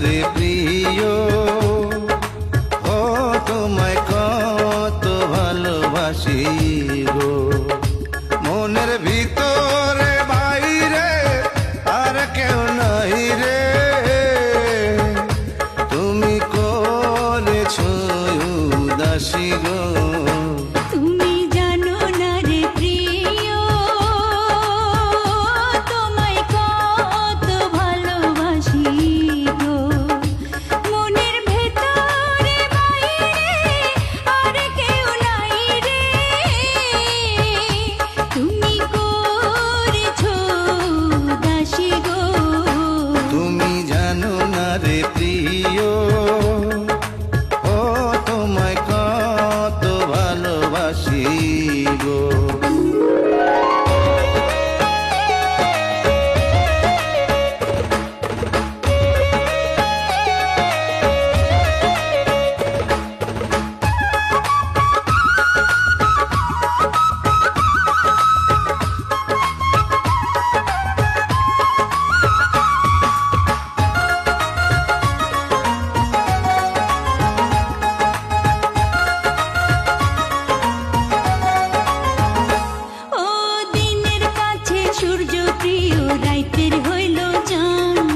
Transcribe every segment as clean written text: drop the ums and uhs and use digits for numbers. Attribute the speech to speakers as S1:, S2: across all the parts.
S1: রে প্রিয়, ও তোমায় কত ভালোবাসি গো। মনের ভিতরে বাইরে আর কেউ নাই রে, তুমি করেছো উদাসী গো।
S2: তুমি জানো না রে প্রিয়, তোমায় কত ভালোবাসি গো। মনের ভেতরে বাইরে আর কেউ নাই রে, তুমি করেছো উদাসী গো।
S1: তুমি জানো না রে প্রিয়, ও তোমায় কত ভালোবাসি গো।
S2: ও দিনের কাছে সূর্য প্রিয়, রাইতের হইল চাঁদ,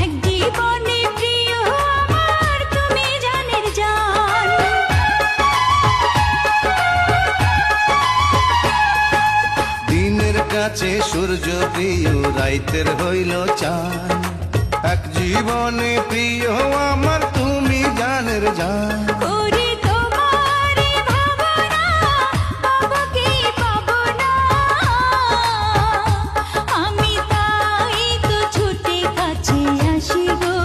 S2: এক জীবনে প্রিয় আমার তুমি জানের জান।
S1: দিনের কাছে সূর্য প্রিয়, রাইতের হইল চাঁদ, এক জীবনে প্রিয় আমার তুমি জানের জান।
S2: করি তোমারই ভাবনা, পাবো কি পাবো না, আমি তাই তো ছুটে কাছে আসি গো।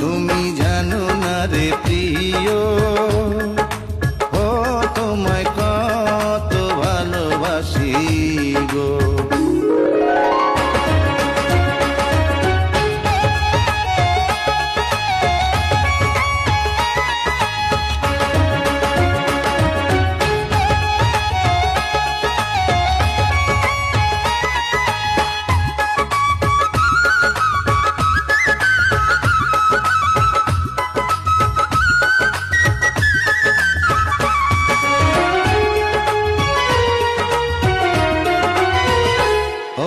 S1: তুমি জানো না রে প্রিয়, ও তোমায় কত ভালোবাসি গো।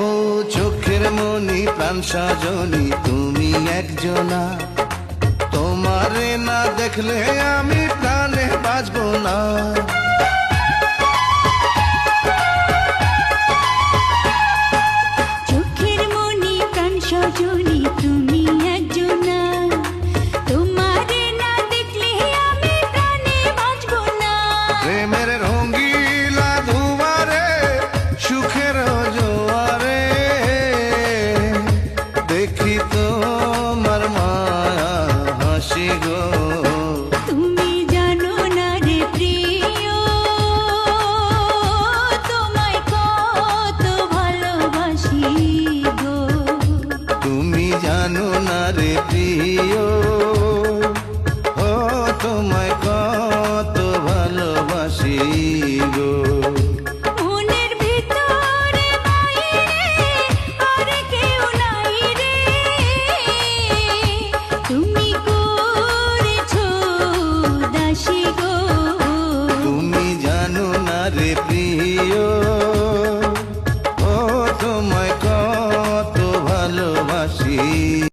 S1: ও চোখের মনি প্রাণ সজনী তুমি একজনা, তোমারে না দেখলে আমি প্রাণে বাঁচবো না।
S2: চোখের মনি প্রাণ সজনী তুমি একজনা, তোমারে না দেখলে আমি প্রাণে বাঁচবো না।
S1: প্রেমের রঙ্গিলা দুয়ারে সুখের জোয়ারে, দেখি তোমার মায়া হাসি গো।
S2: তুমি জানো না রে প্রিয়, তোমায় কত ভালোবাসি গো।
S1: তুমি জানো না রে প্রিয়, ও তোমায় কত ভালোবাসি গো।